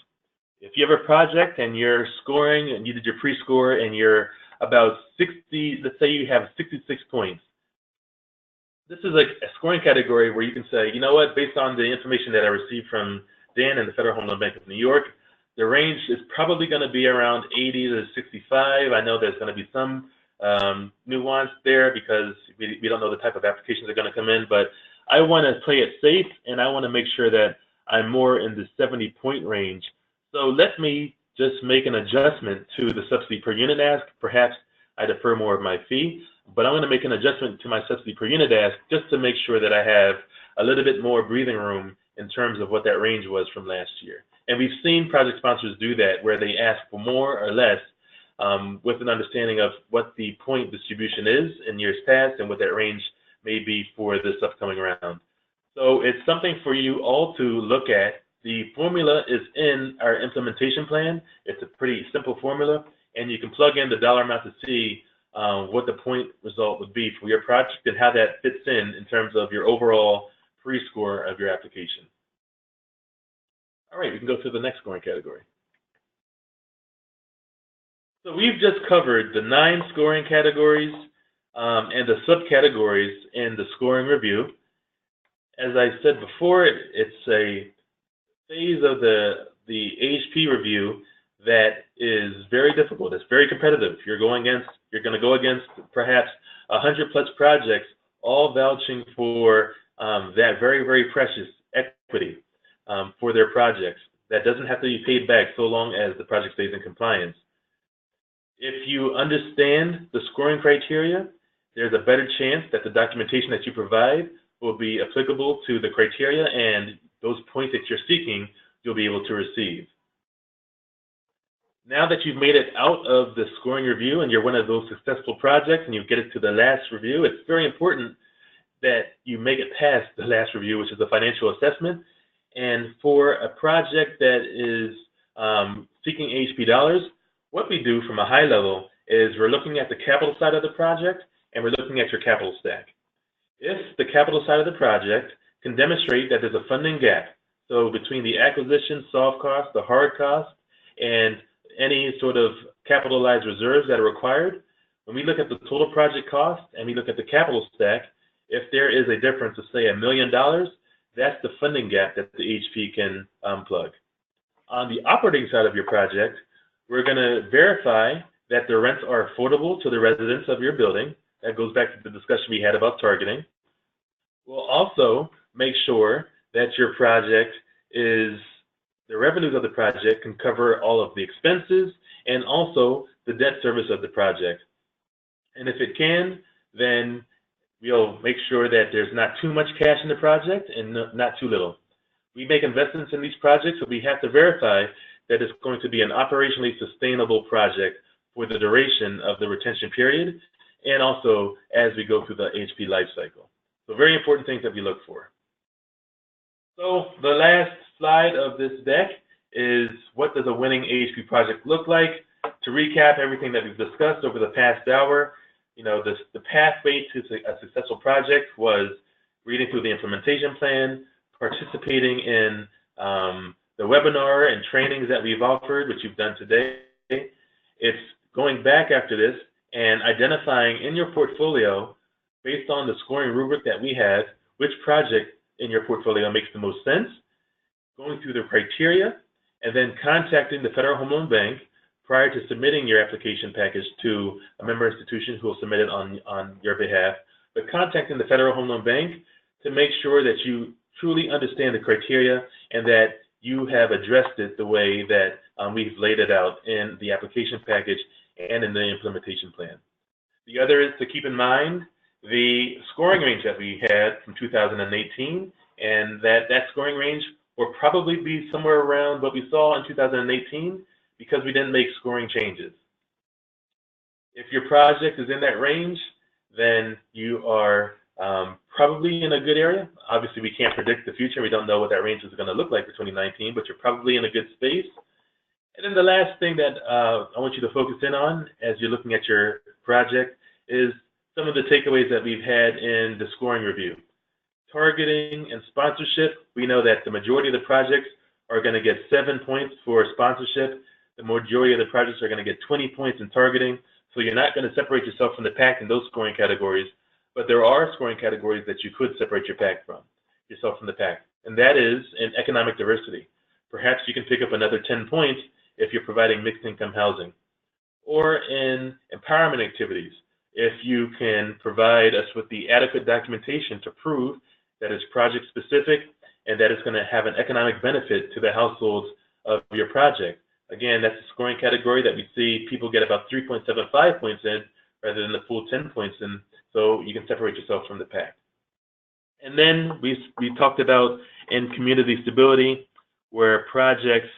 if you have a project and you're scoring and you did your pre-score and you're about 60, let's say you have 66 points. this is like a scoring category where you can say, you know what, based on the information that I received from Dan and the Federal Home Loan Bank of New York, the range is probably going to be around 80 to 65. I know there's going to be some nuance there because we don't know the type of applications that are going to come in, but I want to play it safe, and I want to make sure that I'm more in the 70-point range. So let me just make an adjustment to the subsidy per unit ask. Perhaps I defer more of my fee, but I'm going to make an adjustment to my subsidy per unit ask just to make sure that I have a little bit more breathing room in terms of what that range was from last year. And we've seen project sponsors do that, where they ask for more or less with an understanding of what the point distribution is in years past and what that range may be for this upcoming round. So it's something for you all to look at. The formula is in our implementation plan. It's a pretty simple formula, and you can plug in the dollar amount to see what the point result would be for your project and how that fits in terms of your overall pre-score of your application. All right, we can go to the next scoring category. So we've just covered the 9 scoring categories and the subcategories in the scoring review. As I said before, it's a phase of the AHP review that is very difficult. It's very competitive. You're going to go against perhaps 100+ projects, all vouching for that very, very precious equity for their projects. That doesn't have to be paid back so long as the project stays in compliance. If you understand the scoring criteria, there's a better chance that the documentation that you provide will be applicable to the criteria, and those points that you're seeking, you'll be able to receive. Now that you've made it out of the scoring review and you're one of those successful projects and you get it to the last review, it's very important that you make it past the last review, which is the financial assessment. And for a project that is seeking AHP dollars, what we do from a high level is we're looking at the capital side of the project and we're looking at your capital stack. If the capital side of the project can demonstrate that there's a funding gap, so between the acquisition, soft cost, the hard cost, and any sort of capitalized reserves that are required, when we look at the total project cost and we look at the capital stack, if there is a difference of, say, $1 million, that's the funding gap that the AHP can plug. On the operating side of your project, we're going to verify that the rents are affordable to the residents of your building. That goes back to the discussion we had about targeting. We'll also make sure that your project is, the revenues of the project can cover all of the expenses and also the debt service of the project. And if it can, then we'll make sure that there's not too much cash in the project and not too little. We make investments in these projects, so we have to verify that it's going to be an operationally sustainable project for the duration of the retention period and also as we go through the AHP life cycle. So very important things that we look for. So the last slide of this deck is, what does a winning AHP project look like? To recap everything that we've discussed over the past hour, you know, the pathway to a successful project was reading through the implementation plan, participating in the webinar and trainings that we've offered, which you've done today. It's going back after this and identifying in your portfolio, based on the scoring rubric that we have, which project in your portfolio makes the most sense, going through the criteria, and then contacting the Federal Home Loan Bank prior to submitting your application package to a member institution who will submit it on your behalf, but contacting the Federal Home Loan Bank to make sure that you truly understand the criteria and that you have addressed it the way that we've laid it out in the application package and in the implementation plan. The other is to keep in mind the scoring range that we had from 2018, and that scoring range will probably be somewhere around what we saw in 2018 because we didn't make scoring changes. If your project is in that range, then you are probably in a good area. Obviously, we can't predict the future. We don't know what that range is going to look like for 2019, but you're probably in a good space. And then the last thing that I want you to focus in on as you're looking at your project is some of the takeaways that we've had in the scoring review. Targeting and sponsorship, we know that the majority of the projects are going to get 7 points for sponsorship. The majority of the projects are going to get 20 points in targeting. So you're not going to separate yourself from the pack in those scoring categories. but there are scoring categories that you could separate yourself from the pack, and that is in economic diversity. Perhaps you can pick up another 10 points if you're providing mixed income housing. Or in empowerment activities, if you can provide us with the adequate documentation to prove that it's project specific and that it's going to have an economic benefit to the households of your project. Again, that's a scoring category that we see people get about 3.75 points in rather than the full 10 points in, so you can separate yourself from the pack. And then we talked about in community stability, where projects,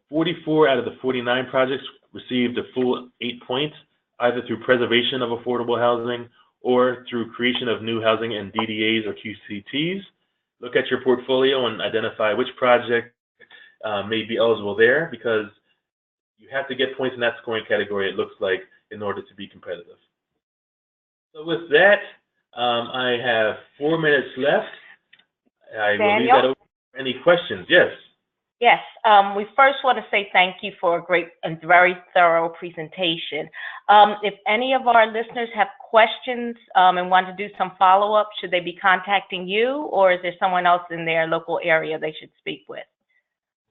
44 out of the 49 projects received a full 8 points, either through preservation of affordable housing or through creation of new housing and DDAs or QCTs. Look at your portfolio and identify which project may be eligible there, because you have to get points in that scoring category, it looks like, in order to be competitive. So with that, I have 4 minutes left. I will leave that open for any questions. Yes. Yes, we first want to say thank you for a great and very thorough presentation. If any of our listeners have questions and want to do some follow-up, should they be contacting you, or is there someone else in their local area they should speak with?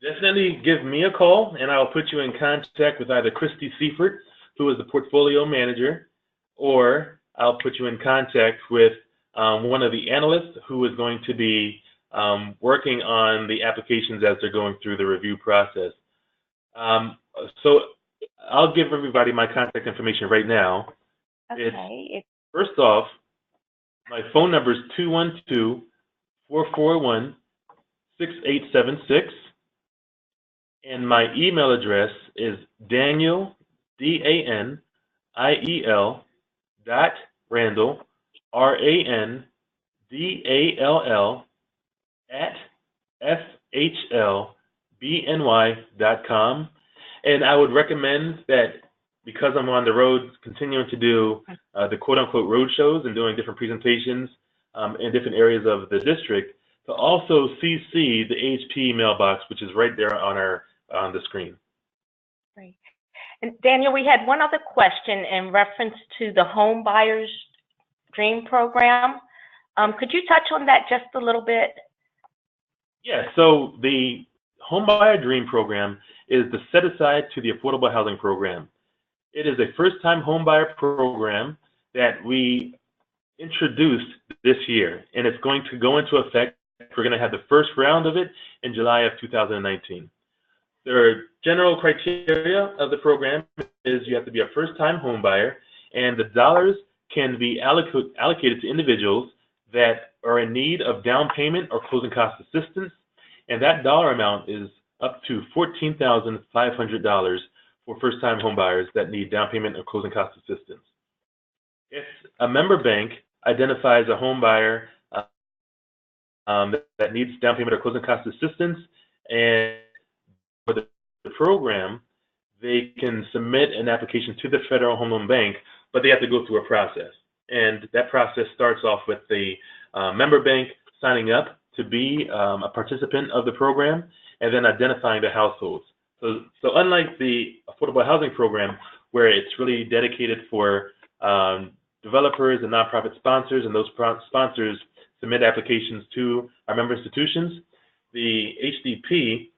Definitely give me a call, and I'll put you in contact with either Christy Seifert, who is the portfolio manager, or I'll put you in contact with one of the analysts who is going to be working on the applications as they're going through the review process. So I'll give everybody my contact information right now. Okay. First off, my phone number is 212-441-6876, and my email address is Daniel, D-A-N-I-E-L, .Randall, R-A-N-D-A-L-L, at FHLBNY.com. And I would recommend that, because I'm on the road continuing to do the quote-unquote road shows and doing different presentations in different areas of the district, to also CC the AHP mailbox, which is right there on the screen. Great. And Daniel, we had one other question in reference to the Home Buyers Dream Program. Could you touch on that just a little bit? Yeah, so the Home Buyer Dream Program is the set aside to the Affordable Housing Program. It is a first-time home buyer program that we introduced this year, and it's going to go into effect. We're going to have the first round of it in July of 2019. There are general criteria of the program is you have to be a first-time home buyer, and the dollars can be allocated to individuals that are in need of down payment or closing cost assistance, and that dollar amount is up to $14,500 for first-time home buyers that need down payment or closing cost assistance. If a member bank identifies a home buyer that needs down payment or closing cost assistance, and for the program, they can submit an application to the Federal Home Loan Bank, but they have to go through a process. And that process starts off with the member bank signing up to be a participant of the program, and then identifying the households. So unlike the Affordable Housing Program, where it's really dedicated for developers and nonprofit sponsors, and those sponsors submit applications to our member institutions, the HDP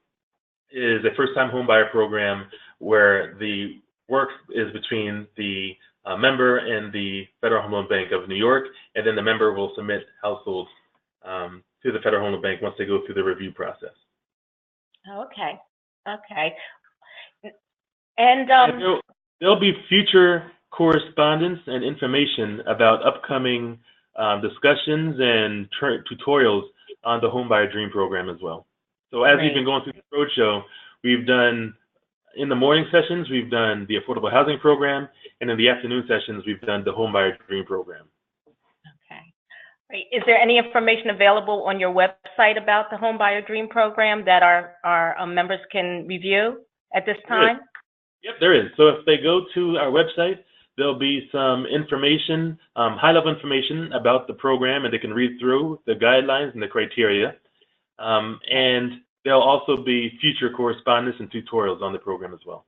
is a first-time homebuyer program where the work is between the member and the Federal Home Loan Bank of New York, and then the member will submit households to the Federal Home Loan Bank once they go through the review process. Okay. Okay. And there'll be future correspondence and information about upcoming discussions and tutorials on the Homebuyer Dream Program as well. So as we've been going through the roadshow, we've done, in the morning sessions, we've done the Affordable Housing Program, and in the afternoon sessions, we've done the Homebuyer Dream Program. Okay. Great. Is there any information available on your website about the Homebuyer Dream Program that our members can review at this time? Yep, there is. So if they go to our website, there'll be some information, high-level information about the program, and they can read through the guidelines and the criteria. And there'll also be future correspondence and tutorials on the program as well.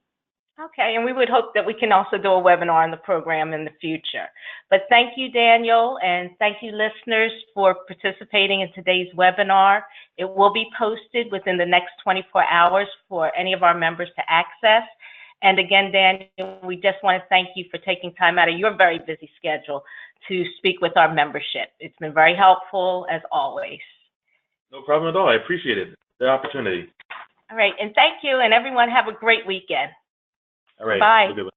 Okay, and we would hope that we can also do a webinar on the program in the future. But thank you, Daniel, and thank you, listeners, for participating in today's webinar. It will be posted within the next 24 hours for any of our members to access. And again, Daniel, we just want to thank you for taking time out of your very busy schedule to speak with our membership. It's been very helpful, as always. No problem at all. I appreciate it, the opportunity. All right, and thank you, and everyone have a great weekend. All right. Bye. Have a good one.